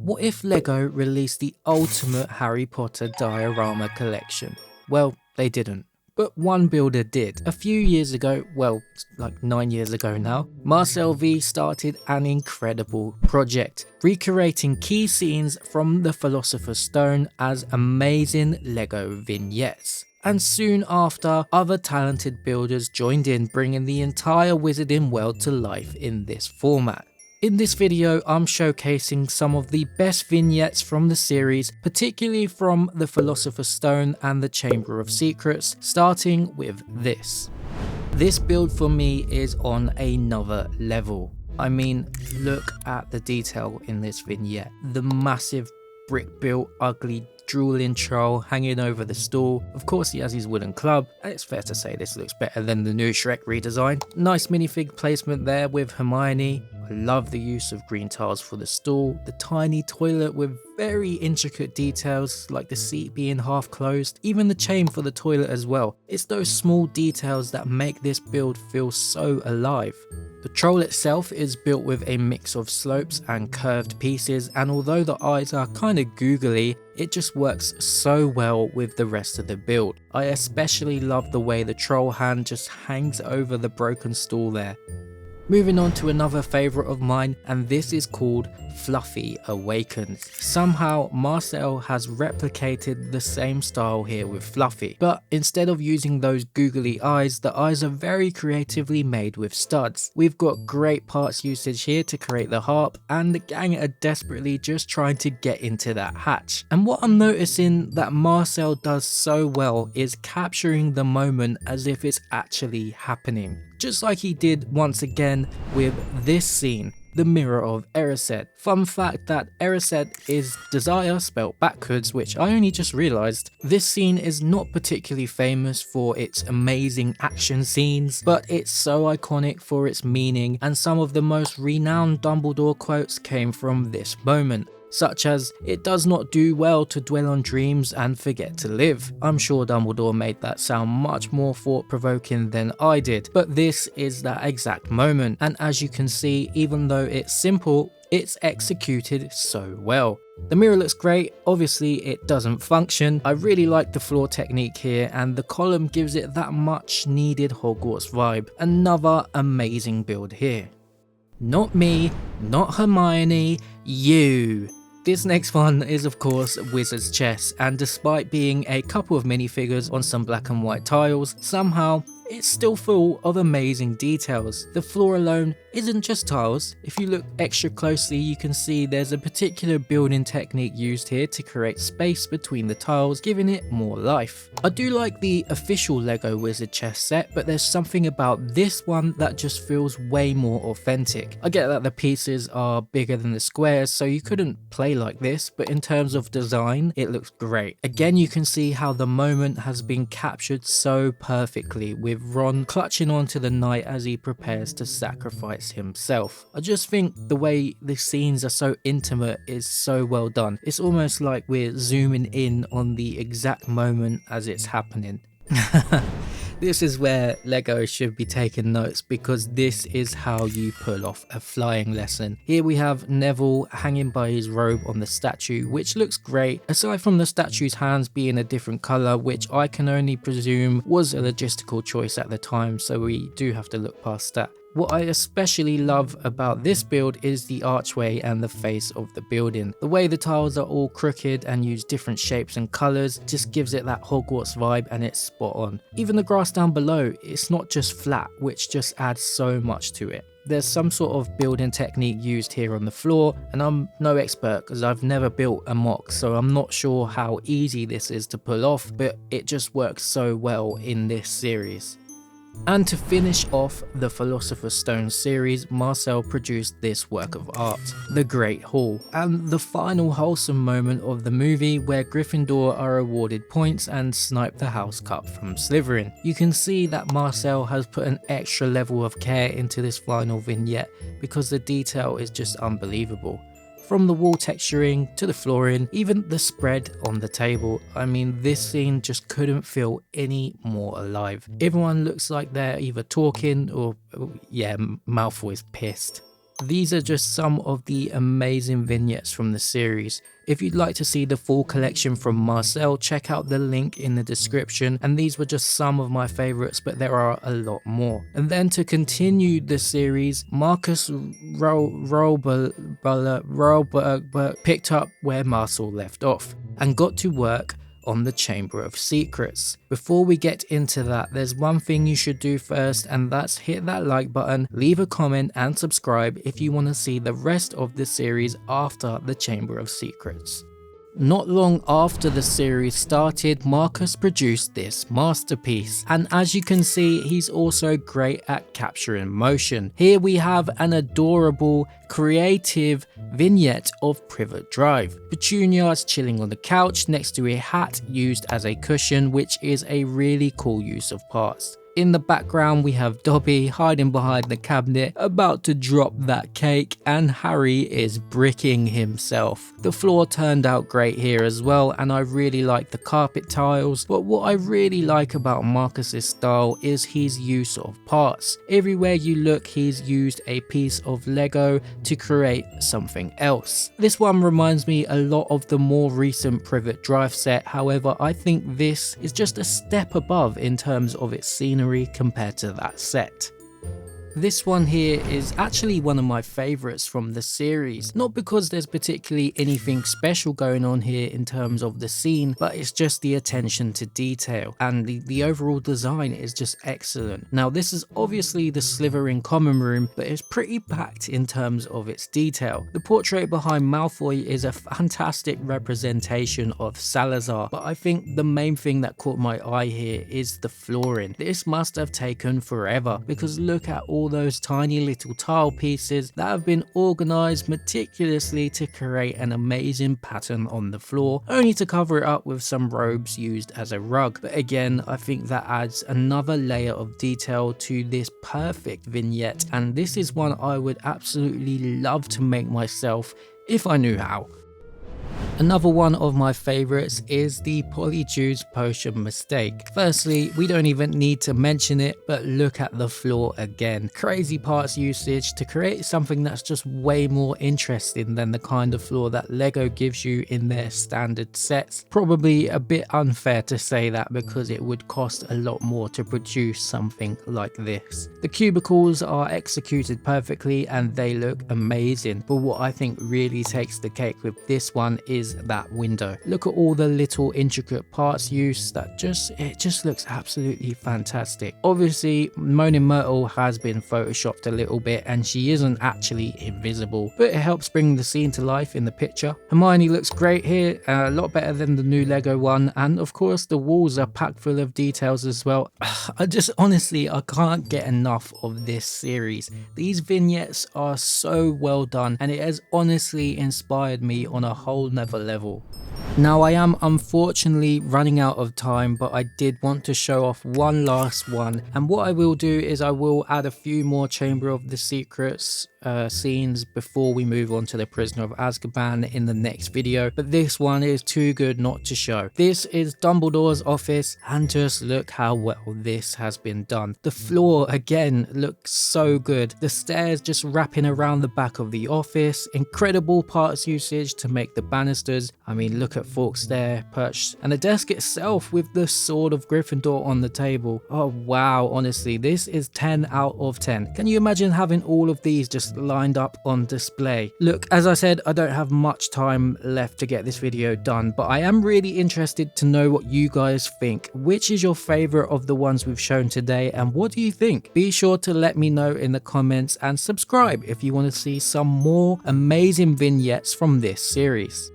What if LEGO released the ultimate Harry Potter diorama collection? Well, they didn't. But one builder did. A few years ago, well, like 9 years ago now, Marcel V started an incredible project, recreating key scenes from the Philosopher's Stone as amazing LEGO vignettes. And soon after, other talented builders joined in, bringing the entire wizarding world to life in this format. In this video, I'm showcasing some of the best vignettes from the series, particularly from the Philosopher's Stone and the Chamber of Secrets, starting with this. This build for me is on another level. I mean, look at the detail in this vignette. The massive brick-built, ugly, drooling troll hanging over the stool. Of course he has his wooden club, and it's fair to say this looks better than the new Shrek redesign. Nice minifig placement there with Hermione. I love the use of green tiles for the stool, the tiny toilet with very intricate details like the seat being half closed, even the chain for the toilet as well. It's those small details that make this build feel so alive. The troll itself is built with a mix of slopes and curved pieces, and although the eyes are kinda googly, it just works so well with the rest of the build. I especially love the way the troll hand just hangs over the broken stool there. Moving on to another favourite of mine, and this is called Fluffy Awakens. Somehow Marcel has replicated the same style here with Fluffy, but instead of using those googly eyes, the eyes are very creatively made with studs. We've got great parts usage here to create the harp, and the gang are desperately just trying to get into that hatch. And what I'm noticing that Marcel does so well is capturing the moment as if it's actually happening. Just like he did once again with this scene, the Mirror of Erised. Fun fact that Erised is desire spelled backwards, which I only just realised. This scene is not particularly famous for its amazing action scenes, but it's so iconic for its meaning, and some of the most renowned Dumbledore quotes came from this moment. Such as, "It does not do well to dwell on dreams and forget to live." I'm sure Dumbledore made that sound much more thought-provoking than I did, but this is that exact moment, and as you can see, even though it's simple, it's executed so well. The mirror looks great, obviously it doesn't function. I really like the floor technique here, and the column gives it that much needed Hogwarts vibe. Another amazing build here. Not me, not Hermione, you. This next one is of course Wizard's Chess, and despite being a couple of minifigures on some black and white tiles, somehow it's still full of amazing details. The floor alone isn't just tiles. If you look extra closely, you can see there's a particular building technique used here to create space between the tiles, giving it more life. I do like the official LEGO Wizard Chess set, but there's something about this one that just feels way more authentic. I get that the pieces are bigger than the squares, so you couldn't play like this, but in terms of design, it looks great. Again, you can see how the moment has been captured so perfectly, with Ron clutching onto the knight as he prepares to sacrifice himself. I just think the way the scenes are so intimate is so well done. It's almost like we're zooming in on the exact moment as it's happening. This is where LEGO should be taking notes, because this is how you pull off a flying lesson. Here we have Neville hanging by his robe on the statue, which looks great, aside from the statue's hands being a different colour, which I can only presume was a logistical choice at the time, so we do have to look past that. What I especially love about this build is the archway and the face of the building. The way the tiles are all crooked and use different shapes and colours just gives it that Hogwarts vibe, and it's spot on. Even the grass down below, it's not just flat, which just adds so much to it. There's some sort of building technique used here on the floor, and I'm no expert because I've never built a MOC, so I'm not sure how easy this is to pull off, but it just works so well in this series. And to finish off the Philosopher's Stone series, Marcel produced this work of art, The Great Hall, and the final wholesome moment of the movie where Gryffindor are awarded points and snipe the house cup from Slytherin. You can see that Marcel has put an extra level of care into this final vignette because the detail is just unbelievable. From the wall texturing to the flooring, even the spread on the table. I mean, this scene just couldn't feel any more alive. Everyone looks like they're either talking or, yeah, Malfoy's pissed. These are just some of the amazing vignettes from the series. If you'd like to see the full collection from Marcel, check out the link in the description, and these were just some of my favourites, but there are a lot more. And then to continue the series, Markus picked up where Marcel left off and got to work on the Chamber of Secrets. Before we get into that, there's one thing you should do first, and that's hit that like button, leave a comment and subscribe if you want to see the rest of the series after the Chamber of Secrets. Not long after the series started, Markus produced this masterpiece, and as you can see, he's also great at capturing motion. Here we have an adorable, creative vignette of Privet Drive. Petunia's chilling on the couch next to a hat used as a cushion, which is a really cool use of parts. In the background we have Dobby hiding behind the cabinet about to drop that cake, and Harry is bricking himself. The floor turned out great here as well, and I really like the carpet tiles, but what I really like about Markus's style is his use of parts. Everywhere you look he's used a piece of Lego to create something else. This one reminds me a lot of the more recent Privet Drive set, however I think this is just a step above in terms of its scenery compared to that set. This one here is actually one of my favourites from the series, not because there's particularly anything special going on here in terms of the scene, but it's just the attention to detail, and the overall design is just excellent. Now this is obviously the Slytherin common room, but it's pretty packed in terms of its detail. The portrait behind Malfoy is a fantastic representation of Salazar, but I think the main thing that caught my eye here is the flooring. This must have taken forever, because look at all those tiny little tile pieces that have been organized meticulously to create an amazing pattern on the floor, only to cover it up with some robes used as a rug. But again, I think that adds another layer of detail to this perfect vignette, and this is one I would absolutely love to make myself if I knew how. Another one of my favourites is the Polyjuice potion mistake. Firstly, we don't even need to mention it, but look at the floor again. Crazy parts usage to create something that's just way more interesting than the kind of floor that Lego gives you in their standard sets. Probably a bit unfair to say that, because it would cost a lot more to produce something like this. The cubicles are executed perfectly and they look amazing, but what I think really takes the cake with this one is that window. Look at all the little intricate parts used, it just looks absolutely fantastic. Obviously Moaning Myrtle has been photoshopped a little bit and she isn't actually invisible, but it helps bring the scene to life in the picture. Hermione looks great here, a lot better than the new Lego one, and of course the walls are packed full of details as well. I can't get enough of this series. These vignettes are so well done, and it has honestly inspired me on a whole nother level. Now I am unfortunately running out of time, but I did want to show off one last one, and what I will do is I will add a few more Chamber of the Secrets scenes before we move on to the Prisoner of Azkaban in the next video, but this one is too good not to show. This is Dumbledore's office, and just look how well this has been done. The floor again looks so good, the stairs just wrapping around the back of the office, incredible parts usage to make the banisters. I mean, look at Fawkes there perched, and the desk itself with the sword of Gryffindor on the table. Oh wow, honestly this is 10 out of 10. Can you imagine having all of these just lined up on display? Look, as I said, I don't have much time left to get this video done, but I am really interested to know what you guys think. Which is your favorite of the ones we've shown today, and what do you think? Be sure to let me know in the comments, and subscribe if you want to see some more amazing vignettes from this series.